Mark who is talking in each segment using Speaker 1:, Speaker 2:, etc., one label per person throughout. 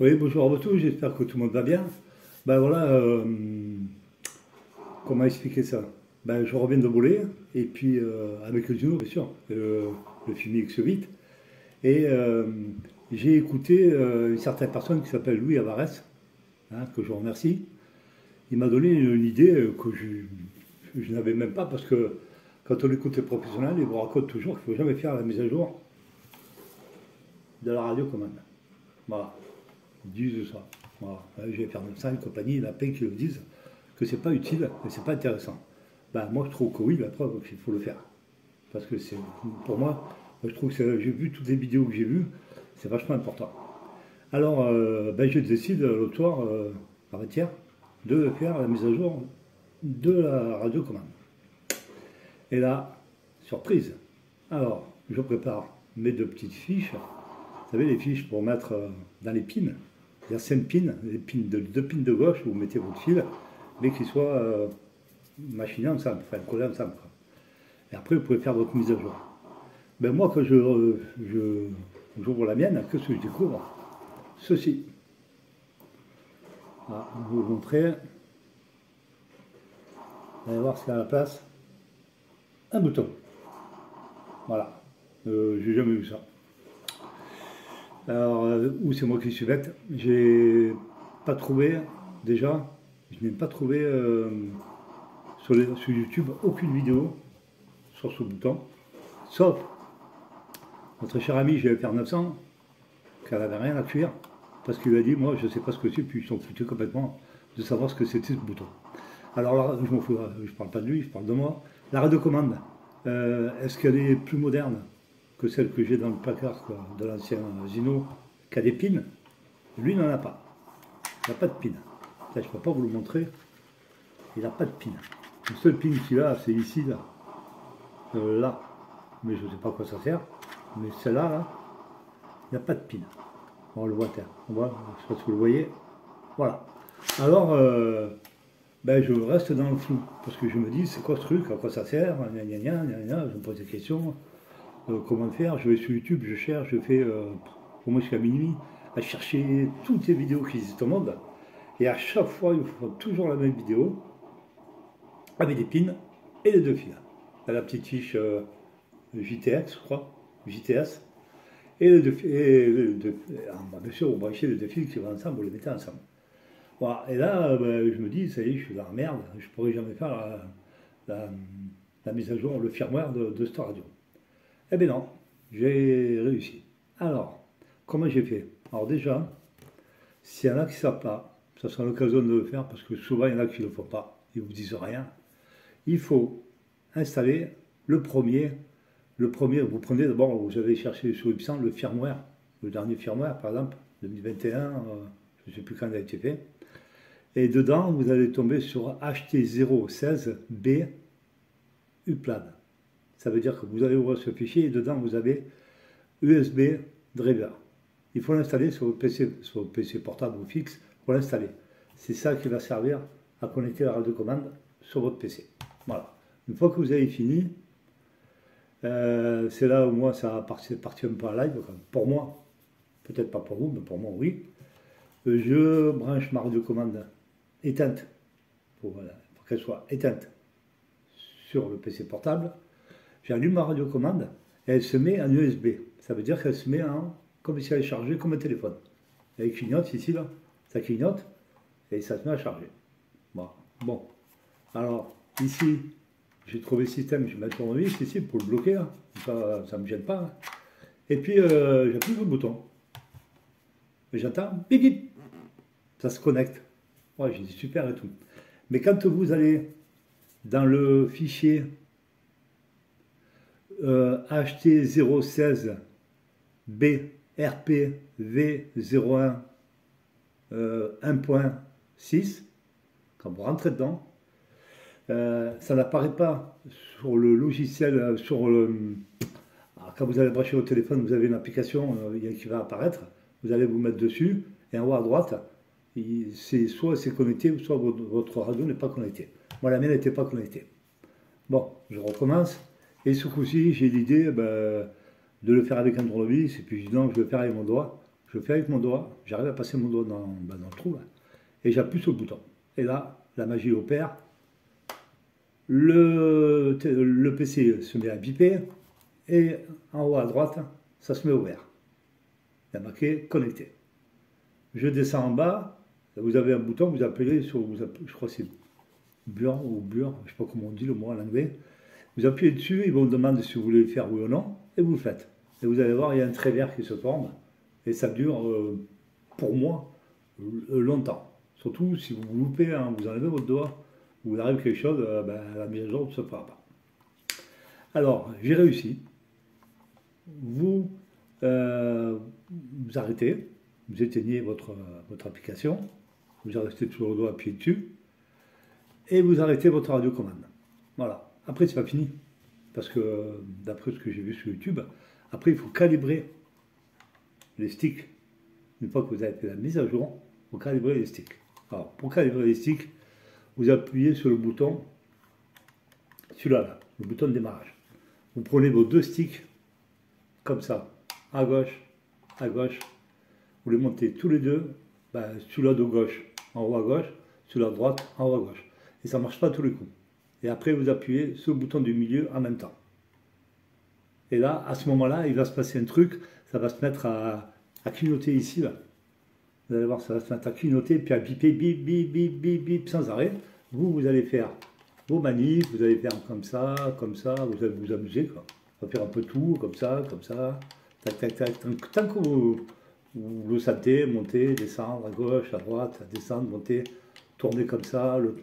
Speaker 1: Oui, bonjour à tous, j'espère que tout le monde va bien. Ben voilà, comment expliquer ça? Ben, je reviens de voler, et puis avec le Juno, bien sûr, le film X8, et j'ai écouté une certaine personne qui s'appelle Louis Alvarez, hein, que je remercie. Il m'a donné une idée que je n'avais même pas, parce que quand on écoute les professionnels, ils vous racontent toujours qu'il ne faut jamais faire la mise à jour de la radiocommande. Voilà. Ils disent ça. Voilà. Je vais faire 900 et compagnie, il y en a plein qui le disent que c'est pas utile et c'est pas intéressant. Ben, moi je trouve que oui, la preuve qu'il faut le faire. Parce que c'est pour moi, je trouve que j'ai vu toutes les vidéos que j'ai vues, c'est vachement important. Alors ben, je décide l'autre soir, avant-hier, de faire la mise à jour de la radiocommande. Et là, surprise. Alors, je prépare mes deux petites fiches. Vous savez, les fiches pour mettre dans les pins. Il y a 5 pins, les pins deux pins de gauche où vous mettez votre fil, mais qui soient machinés ensemble, enfin collés ensemble. Quoi. Et après, vous pouvez faire votre mise à jour. Ben moi, quand j'ouvre la mienne, qu'est-ce que je découvre? Ceci. Ah, je vais vous montrer. Vous allez voir ce qu'il y a à la place. Un bouton. Voilà. J'ai jamais vu ça. Alors, où c'est moi qui suis bête, j'ai pas trouvé, déjà, je n'ai pas trouvé sur YouTube aucune vidéo sur ce bouton, sauf notre cher ami GFR 900, qui n'avait rien à cuire, parce qu'il a dit, moi je ne sais pas ce que c'est, puis ils sont foutus complètement de savoir ce que c'était ce bouton. Alors là, je m'en fous, je parle pas de lui, je parle de moi. La radiocommande, est-ce qu'elle est plus moderne que celle que j'ai dans le placard quoi, de l'ancien Zino, qui a des pins? Lui, il n'en a pas. Il n'a pas de pin. Là, je ne peux pas vous le montrer. Il n'a pas de pin. Le seul pin qu'il a, c'est ici, là. Là. Mais je ne sais pas à quoi ça sert. Mais celle-là, là, il n'y a pas de pin. On le voit, on voit, je ne sais pas si vous le voyez. Voilà. Alors, ben, je reste dans le flou. Parce que je me dis, c'est quoi ce truc? À quoi ça sert? Gna, gna, gna, gna, gna. Je me pose des questions. Comment le faire? Je vais sur YouTube, je cherche, je fais au moins jusqu'à minuit à chercher toutes les vidéos qui existent au monde. Et à chaque fois, il faut toujours la même vidéo avec des pins et les deux fils. La petite fiche JTX, je crois, JTS. Et les deux bien sûr, vous branchez les deux fils qui vont ensemble, vous les mettez ensemble. Voilà. Et là, ben, je me dis, ça y est, je suis dans la merde, je ne pourrai jamais faire la mise à jour, le firmware de cette radio. Eh bien non, j'ai réussi. Alors, comment j'ai fait? Alors déjà, s'il y en a qui ne savent pas, ça sera l'occasion de le faire parce que souvent il y en a qui ne le font pas, ils ne vous disent rien. Il faut installer le premier, vous prenez d'abord, vous allez chercher sur Ipsan le firmware, le dernier firmware par exemple, 2021, je ne sais plus quand il a été fait. Et dedans, vous allez tomber sur HT016B UPLAN. Ça veut dire que vous allez ouvrir ce fichier et dedans vous avez USB driver. Il faut l'installer sur votre PC portable ou fixe, il faut l'installer. C'est ça qui va servir à connecter la radiocommande sur votre PC. Voilà. Une fois que vous avez fini, c'est là où moi ça a parti un peu en live, pour moi, peut-être pas pour vous, mais pour moi oui. Je branche ma radiocommande éteinte, pour qu'elle soit éteinte sur le PC portable. J'allume ma radiocommande et elle se met en USB. Ça veut dire qu'elle se met comme si elle est chargée comme un téléphone. Elle clignote ici, là. Ça clignote et ça se met à charger. Bon. Alors, ici, j'ai trouvé le système. Je vais mettre le tournevis ici pour le bloquer. Là. Ça ne me gêne pas. Hein. Et puis, j'appuie sur le bouton. Et j'entends, bip bip. Ça se connecte. Ouais, j'ai dit super et tout. Mais quand vous allez dans le fichier HT016 BRPV01 1.6, quand vous rentrez dedans, ça n'apparaît pas sur le logiciel, alors quand vous allez brancher au téléphone, vous avez une application qui va apparaître, vous allez vous mettre dessus, et en haut à droite, soit c'est connecté, soit votre radio n'est pas connectée. Moi, la mienne n'était pas connectée. Bon, je recommence. Et ce coup-ci, j'ai l'idée de le faire avec un tournevis, et puis je dis non, je vais le faire avec mon doigt, je fais avec mon doigt, j'arrive à passer mon doigt dans le trou, là, et j'appuie sur le bouton. Et là, la magie opère, le PC se met à biper, et en haut à droite, ça se met au vert. Il y a marqué connecté. Je descends en bas, vous avez un bouton, vous appuyez sur, je crois que c'est bure ou bure, je ne sais pas comment on dit le mot en anglais. Vous appuyez dessus, ils vous demandent si vous voulez le faire oui ou non, et vous le faites. Et vous allez voir, il y a un trait vert qui se forme, et ça dure, pour moi, longtemps. Surtout si vous vous loupez, hein, vous enlevez votre doigt, vous arrive quelque chose, la mise à jour ne se fera pas. Alors, j'ai réussi. Vous arrêtez, vous éteignez votre application, vous restez toujours le doigt appuyé dessus, et vous arrêtez votre radiocommande. Voilà. Après, c'est pas fini, parce que d'après ce que j'ai vu sur YouTube, après, il faut calibrer les sticks. Une fois que vous avez fait la mise à jour, il faut calibrer les sticks. Alors, pour calibrer les sticks, vous appuyez sur le bouton, celui-là, là, le bouton de démarrage. Vous prenez vos deux sticks, comme ça, à gauche, vous les montez tous les deux, celui-là de gauche, en haut à gauche, celui-là de droite, en haut à gauche. Et ça ne marche pas tous les coups. Et après, vous appuyez sur le bouton du milieu en même temps. Et là, à ce moment-là, il va se passer un truc, ça va se mettre à clignoter ici, là. Vous allez voir, ça va se mettre à clignoter, puis à biper, bip, bip, bip, bip, bip, sans arrêt. Vous allez faire vos manifs, vous allez faire comme ça, vous allez vous amuser, quoi. On va faire un peu tout, comme ça, tac, tac, tac, tant que vous le sentez, monter, descendre, à gauche, à droite, descendre, monter, tourner comme ça, le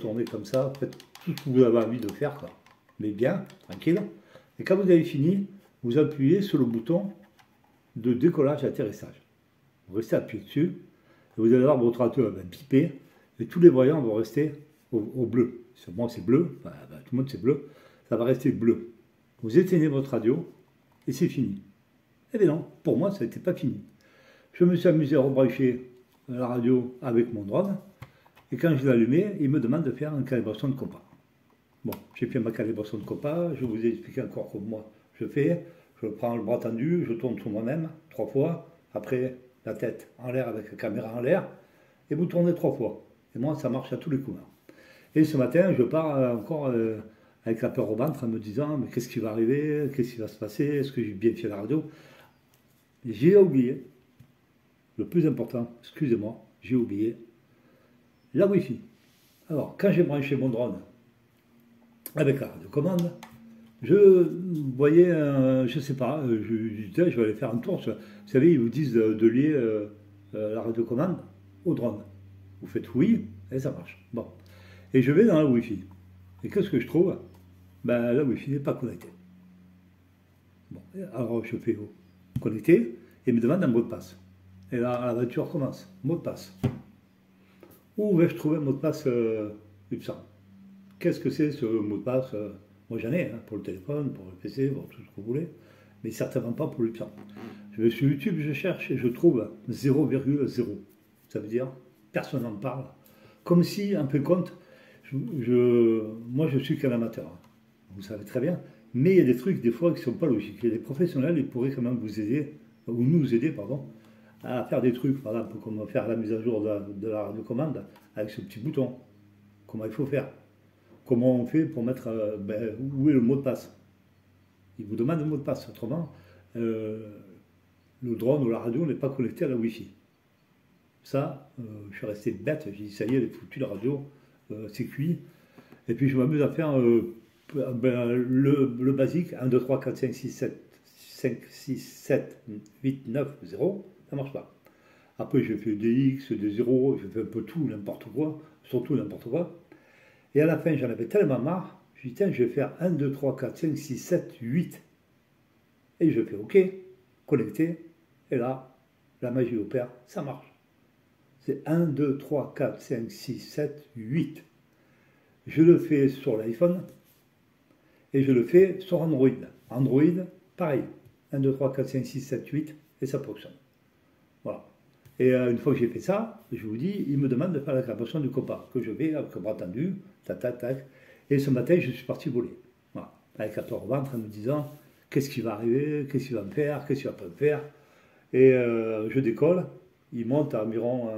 Speaker 1: tourner comme ça, faites tout ce que vous avez envie de faire, quoi. Mais bien, tranquille. Et quand vous avez fini, vous appuyez sur le bouton de décollage et atterrissage. Vous restez appuyé dessus, et vous allez voir votre radio va biper, et tous les voyants vont rester au bleu. Moi c'est bleu, tout le monde c'est bleu, ça va rester bleu. Vous éteignez votre radio, et c'est fini. Eh bien non, pour moi ça n'était pas fini. Je me suis amusé à rebrancher la radio avec mon drone, et quand je l'ai allumé, il me demande de faire une calibration de compas. Bon, j'ai fait ma calibration de compas, je vous ai expliqué encore comment moi je fais. Je prends le bras tendu, je tourne sur moi-même 3 fois, après la tête en l'air avec la caméra en l'air, et vous tournez 3 fois. Et moi, ça marche à tous les coups. Et ce matin, je pars encore avec la peur au ventre en me disant, mais qu'est-ce qui va arriver, qu'est-ce qui va se passer, est-ce que j'ai bien fait la radio? J'ai oublié, le plus important, excusez-moi, j'ai oublié, la Wi-Fi. Alors, quand j'ai branché mon drone avec la radiocommande, je voyais, je sais pas, je disais, je vais aller faire un tour. Vous savez, ils vous disent de lier la radiocommande au drone. Vous faites oui, et ça marche. Bon. Et je vais dans la Wi-Fi. Et qu'est-ce que je trouve? La Wi-Fi n'est pas connectée. Bon. Alors je fais connecter, et il me demande un mot de passe. Et là, la voiture commence. Mot de passe. Où vais-je trouver un mot de passe UPSA? Qu'est-ce que c'est ce mot de passe? Moi j'en ai, hein, pour le téléphone, pour le PC, pour tout ce que vous voulez, mais certainement pas pour l'UPSA. Je vais sur YouTube, je cherche et je trouve 0,0. Ça veut dire, personne n'en parle. Comme si, un peu compte, moi je suis qu'un amateur, hein. Vous savez très bien, mais il y a des trucs des fois qui ne sont pas logiques. Et les professionnels, ils pourraient quand même vous aider, ou nous aider, pardon, à faire des trucs, par exemple, comme faire la mise à jour de la radiocommande avec ce petit bouton. Comment il faut faire? Comment on fait pour mettre, où est le mot de passe? Il vous demande le mot de passe, autrement, le drone ou la radio n'est pas connecté à la Wi-Fi. Ça, je suis resté bête, j'ai dit ça y est, elle est foutue la radio, c'est cuit. Et puis je m'amuse à faire le basique, 1, 2, 3, 4, 5, 6, 7, 8, 9, 0, ça ne marche pas. Après j'ai fait des X, des 0, j'ai fait un peu tout, n'importe quoi, surtout n'importe quoi. Et à la fin, j'en avais tellement marre, je me dis, tiens, je vais faire 1, 2, 3, 4, 5, 6, 7, 8. Et je fais OK, connecté, et là, la magie opère, ça marche. C'est 1, 2, 3, 4, 5, 6, 7, 8. Je le fais sur l'iPhone, et je le fais sur Android. Android, pareil, 1, 2, 3, 4, 5, 6, 7, 8, et ça fonctionne. Voilà. Et une fois que j'ai fait ça, je vous dis, il me demande de faire la calibration du compas, que je vais avec le bras tendu, tac, tac, tac. Et ce matin, je suis parti voler. Voilà. Avec la peur au ventre en me disant, qu'est-ce qui va arriver, qu'est-ce qu'il va me faire, qu'est-ce qu'il va pas me faire. Et je décolle, il monte à environ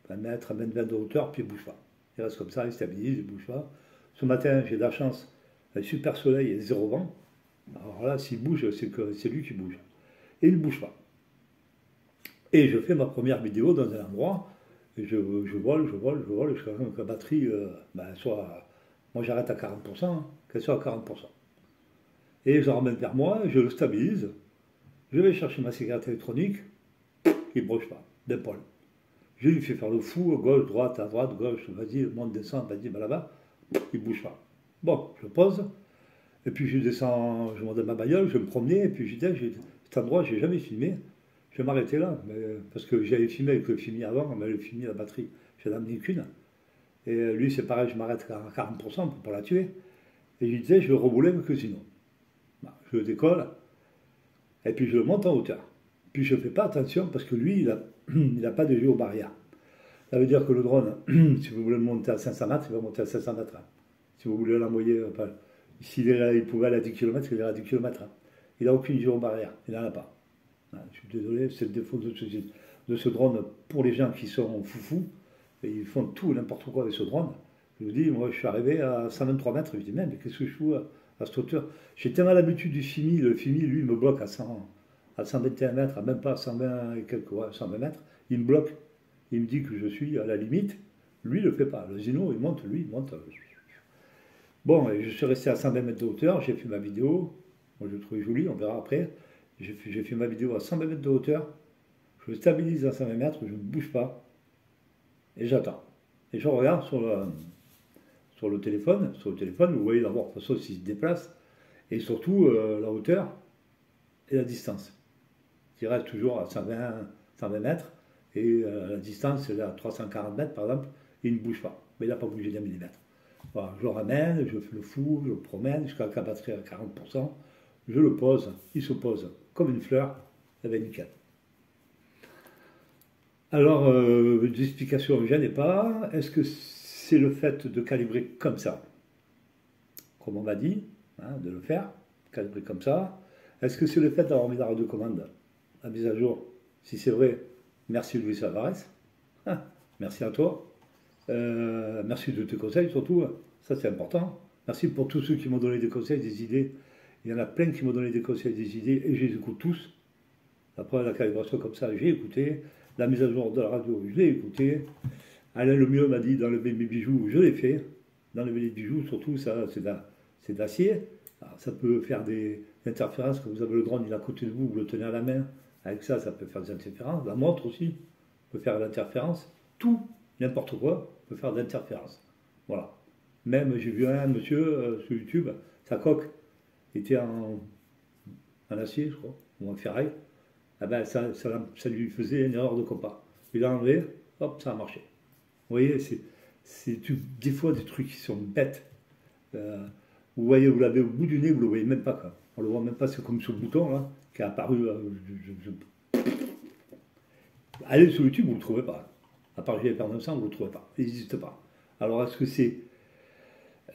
Speaker 1: 20 mètres, à 20 de hauteur, puis il ne bouge pas. Il reste comme ça, il stabilise, il ne bouge pas. Ce matin, j'ai de la chance, un super soleil et zéro vent. Alors là, s'il bouge, c'est que c'est lui qui bouge. Et il ne bouge pas. Et je fais ma première vidéo dans un endroit, et je vole, jusqu'à ce que la batterie soit. Moi j'arrête à 40%, qu'elle soit à 40%. Et je la ramène vers moi, je le stabilise, je vais chercher ma cigarette électronique, il ne bouge pas, d'épaule. Je lui fais faire le fou, gauche, droite, à droite, gauche, vas-y, monte, descend, vas-y, là-bas, il ne bouge pas. Bon, je pose, et puis je descends, je monte dans ma bagnole, je me promenais, et puis je disais, cet endroit, je n'ai jamais filmé, je vais m'arrêter là, parce que j'avais filmé avec le filmi avant, mais le filmi, la batterie, je n'en ai amené qu'une. Et lui, c'est pareil, je m'arrête à 40% pour ne pas la tuer. Et je lui disais, je vais rebouler avec le Zino. Je le décolle, et puis je le monte en hauteur. Puis je ne fais pas attention, parce que lui, il n'a pas de géobarrière. Ça veut dire que le drone, si vous voulez le monter à 500 mètres, il va monter à 500 mètres. Si vous voulez l'envoyer, s'il il pouvait aller à 10 km, il ira à 10 km. Il n'a aucune géobarrière, il n'en a pas. Je suis désolé, c'est le défaut de ce drone pour les gens qui sont foufous. Et ils font tout et n'importe quoi avec ce drone. Je vous dis, moi je suis arrivé à 123 mètres, je me dis, mais qu'est-ce que je fous à cette hauteur? J'ai tellement l'habitude du FIMI, le FIMI lui il me bloque à 121 mètres, même pas à 120 et quelques, ouais, 120 mètres, il me bloque, il me dit que je suis à la limite, lui il le fait pas, le Zino il monte, lui il monte. Bon, et je suis resté à 120 mètres de hauteur, j'ai fait ma vidéo, moi je le trouvais joli, on verra après, j'ai fait ma vidéo à 120 mètres de hauteur, je le stabilise à 120 mètres, je ne bouge pas, et j'attends. Et je regarde sur le téléphone, vous voyez d'abord, de toute façon, s'il se déplace, et surtout la hauteur et la distance. Il reste toujours à 120 mètres, et la distance, c'est à 340 mètres par exemple, il ne bouge pas, mais il n'a pas bougé d'un millimètre. Voilà, je le ramène, je fais le fou, je le promène jusqu'à la batterie à 40%, je le pose, il se pose comme une fleur, et bien nickel. Alors, d'explication, je n'ai pas. Est-ce que c'est le fait de calibrer comme ça, comme on m'a dit, hein, de le faire, calibrer comme ça? Est-ce que c'est le fait d'avoir mis la radiocommande, la mise à jour? Si c'est vrai, merci Luis Alvarez. Ah, merci à toi. Merci de tes conseils surtout, ça c'est important. Merci pour tous ceux qui m'ont donné des conseils, des idées. Il y en a plein qui m'ont donné des conseils, des idées, et je les écoute tous. Après la calibration comme ça, j'ai écouté. La mise à jour de la radio, je l'ai écouté. Alain Lemieux m'a dit d'enlever mes bijoux, je l'ai fait. D'enlever les bijoux, surtout, ça, c'est d'acier. Ça peut faire des interférences. Quand vous avez le drone, il est à côté de vous, vous le tenez à la main. Avec ça, ça peut faire des interférences. La montre aussi peut faire de l'interférence. Tout, n'importe quoi, peut faire de l'interférence. Voilà. Même, j'ai vu un monsieur sur YouTube, sa coque était en acier, je crois, ou en ferraille. Ah ben, ça lui faisait une erreur de compas. Il a enlevé, hop, ça a marché. Vous voyez, c'est des fois des trucs qui sont bêtes. Vous voyez, vous l'avez au bout du nez, vous ne le voyez même pas. Quoi. On ne le voit même pas, c'est comme ce bouton là, qui est apparu. Allez sur YouTube, vous ne le trouvez pas. À part GFR 900, vous ne le trouvez pas. Il n'existe pas. Alors, est-ce que c'est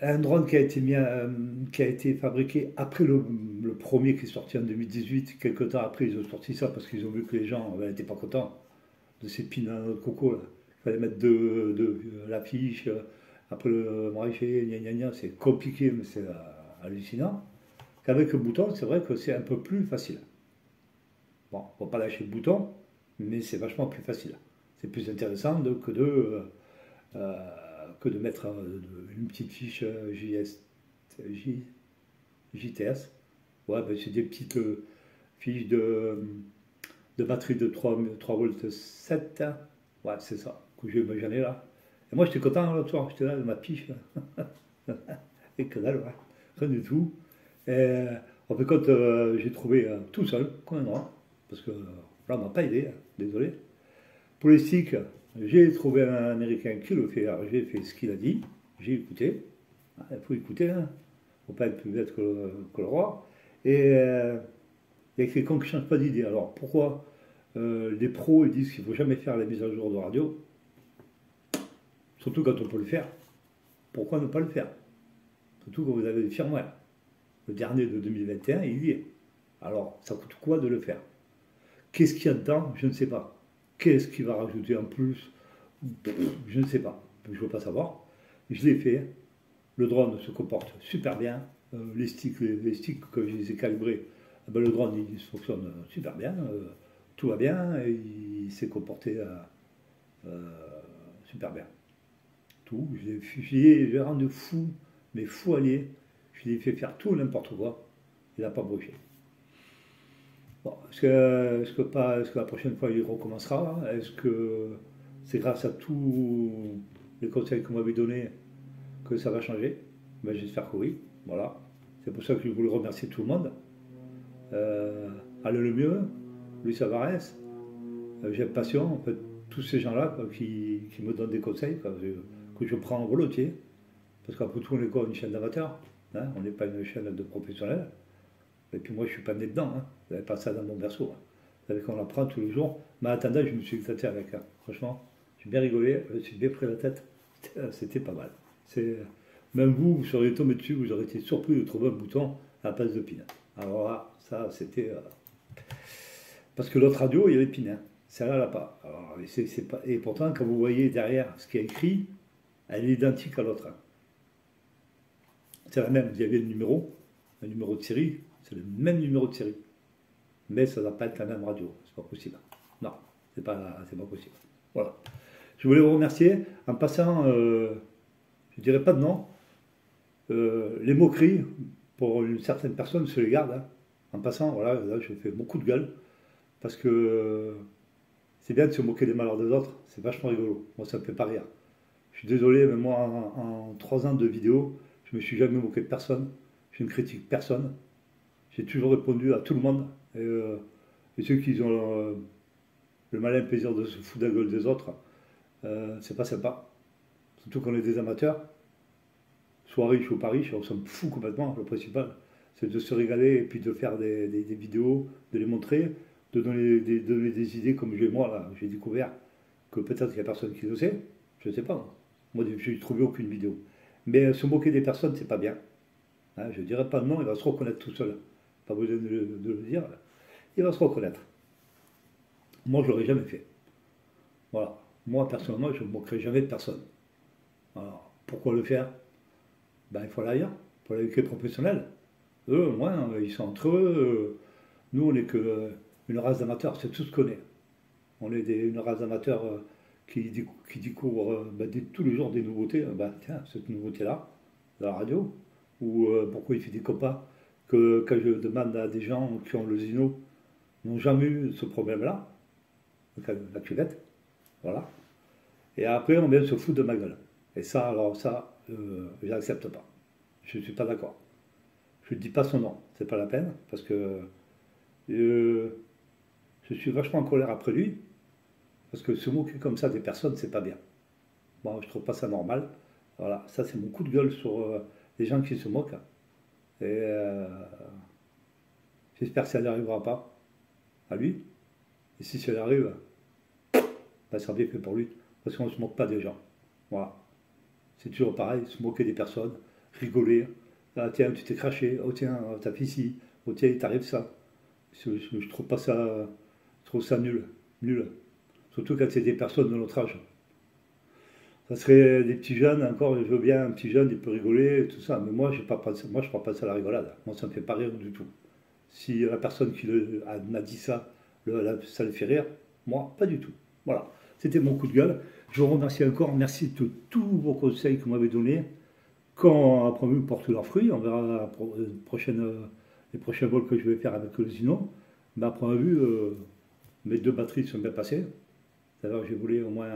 Speaker 1: un drone qui a été fabriqué après le premier qui est sorti en 2018, quelques temps après, ils ont sorti ça parce qu'ils ont vu que les gens n'étaient pas contents de ces pins de coco. Là. Il fallait mettre de l'affiche, après le maraîcher, gna gna gna, c'est compliqué, mais c'est hallucinant. Qu'avec le bouton, c'est vrai que c'est un peu plus facile. Bon, on ne va pas lâcher le bouton, mais c'est vachement plus facile. C'est plus intéressant que de mettre une petite fiche JTS. Ouais, ben c'est des petites fiches de batterie de 3 volts 7. Ouais, c'est ça, que j'ai imaginé là. Et moi, j'étais content l'autre soir, j'étais là de ma piche. Et que dalle, ouais. Rien du tout. Et en fait, quand j'ai trouvé tout seul, comme un droit, parce que là, on m'a pas aidé, hein, désolé. Pour les sticks, j'ai trouvé un Américain qui le fait, alors j'ai fait ce qu'il a dit, j'ai écouté, il faut écouter, hein. Il ne faut pas être plus bête que le roi, et il y a quelqu'un qui ne change pas d'idée. Alors pourquoi les pros ils disent qu'il ne faut jamais faire la mise à jour de radio, surtout quand on peut le faire, pourquoi ne pas le faire? Surtout quand vous avez le firmware. Le dernier de 2021, il y est. Alors ça coûte quoi de le faire? Qu'est-ce qu'il y a dedans? Je ne sais pas. Qu'est-ce qu'il va rajouter en plus? Je ne sais pas. Je ne veux pas savoir. Je l'ai fait. Le drone se comporte super bien. Les sticks, quand je les ai calibrés, ben, le drone il fonctionne super bien. Tout va bien. Et il s'est comporté euh, super bien. Tout. J'ai rendu fou, mais fou allié. Je lui ai fait faire tout n'importe quoi. Il n'a pas bougé. Bon, est-ce que la prochaine fois il recommencera? Est-ce que c'est grâce à tous les conseils qu'on m'avait donnés que ça va changer? Ben, j'espère que oui. Voilà. C'est pour ça que je voulais remercier tout le monde. Euh, Alain Lemieux, Luis Alvarez, Jeff Passion, en fait, tous ces gens-là quoi, qui me donnent des conseils quoi, que je prends volontiers. Parce qu'après tout, on est quoi? Une chaîne d'amateurs. Hein, on n'est pas une chaîne de professionnels. Et puis moi, je suis pas né dedans. Hein. Vous n'avez pas ça dans mon berceau. Hein. Vous savez qu'on apprend tous les jours. Mais en attendant, je me suis éclaté avec. Hein. Franchement, j'ai bien rigolé. Je me suis bien pris la tête. C'était pas mal. Même vous, vous seriez tombé dessus, vous auriez été surpris de trouver un bouton à la place de pin. Alors là, ça, c'était. Parce que l'autre radio, il y avait pin. Hein. Celle-là, là pas. Alors, c'est pas. Et pourtant, quand vous voyez derrière ce qui est écrit, elle est identique à l'autre. Hein. C'est la même. Il y avait un numéro de série. C'est le même numéro de série. Mais ça ne doit pas être la même radio. C'est pas possible. Non, c'est pas possible. Voilà. Je voulais vous remercier en passant, je dirais pas de nom, les moqueries pour une certaine personne se les garde. Hein. En passant, voilà, là je fais beaucoup de gueule parce que c'est bien de se moquer des malheurs des autres. C'est vachement rigolo. Moi, ça me fait pas rire. Je suis désolé, mais moi, en 3 ans de vidéo, je me suis jamais moqué de personne. Je ne critique personne. J'ai toujours répondu à tout le monde. Et ceux qui ont le malin plaisir de se foutre de la gueule des autres, c'est pas sympa. Surtout qu'on est des amateurs. Soit riche ou pas riche, on s'en fout complètement. Le principal, c'est de se régaler et puis de faire des vidéos, de les montrer, de donner des idées comme moi, là, j'ai découvert que peut-être qu'il n'y a personne qui le sait. Je ne sais pas. Moi, je n'ai trouvé aucune vidéo. Mais se moquer des personnes, c'est pas bien. Hein, je ne dirais pas non, il va se reconnaître tout seul. Pas besoin de le dire. Il va se reconnaître. Moi, je ne l'aurais jamais fait. Voilà. Moi, personnellement, je ne me moquerai jamais de personne. Alors, pourquoi le faire? Ben, il faut aller ailleurs. Il faut aller avec les professionnels. Eux, au moins, ils sont entre eux. Nous, on n'est qu'une race d'amateurs. C'est tout ce qu'on est. On est une race d'amateurs qui découvrent tous les jours des nouveautés. Tiens, cette nouveauté-là, de la radio. Ou pourquoi il fait des copains que quand je demande à des gens qui ont le Zino, n'ont jamais eu ce problème-là, la cuvette, voilà. Et après, on vient se foutre de ma gueule. Et ça, alors ça, je n'accepte pas. Je ne suis pas d'accord. Je ne dis pas son nom, c'est pas la peine, parce que je suis vachement en colère après lui, parce que se moquer comme ça des personnes, c'est pas bien. Bon, je trouve pas ça normal. Voilà, ça c'est mon coup de gueule sur les gens qui se moquent. Et j'espère que ça n'arrivera pas à lui. Et si ça arrive, ça sera bien fait pour lui. Parce qu'on ne se moque pas des gens. Voilà. C'est toujours pareil, se moquer des personnes, rigoler. Ah, tiens, tu t'es craché. Oh tiens, t'as fait ci. Oh tiens, il t'arrive ça. Je trouve pas ça. Je trouve ça nul. Nul. Surtout quand c'est des personnes de notre âge. Ça serait des petits jeunes, encore, je veux bien, un petit jeune, il peut rigoler, tout ça. Mais moi, je ne prends pas ça à la rigolade. Moi, ça ne me fait pas rire du tout. Si la personne qui m'a dit ça, ça le fait rire, moi, pas du tout. Voilà. C'était mon coup de gueule. Je vous remercie encore. Merci de tous vos conseils que vous m'avez donnés. Quand après vous portent leurs fruits, on verra les prochains vols que je vais faire avec le Zino. Mais après vue, mes 2 batteries sont bien passées. C'est-à-dire que j'ai volé au moins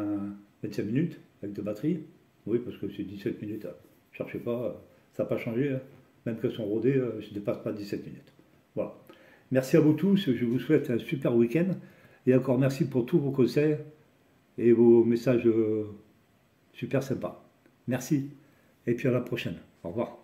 Speaker 1: 25 minutes avec 2 batteries. Oui, parce que c'est 17 minutes. Ne cherchez pas, ça n'a pas changé. Hein. Même qu'elles sont rodées, je ne dépasse pas 17 minutes. Voilà. Merci à vous tous. Je vous souhaite un super week-end. Et encore merci pour tous vos conseils et vos messages super sympas. Merci. Et puis à la prochaine. Au revoir.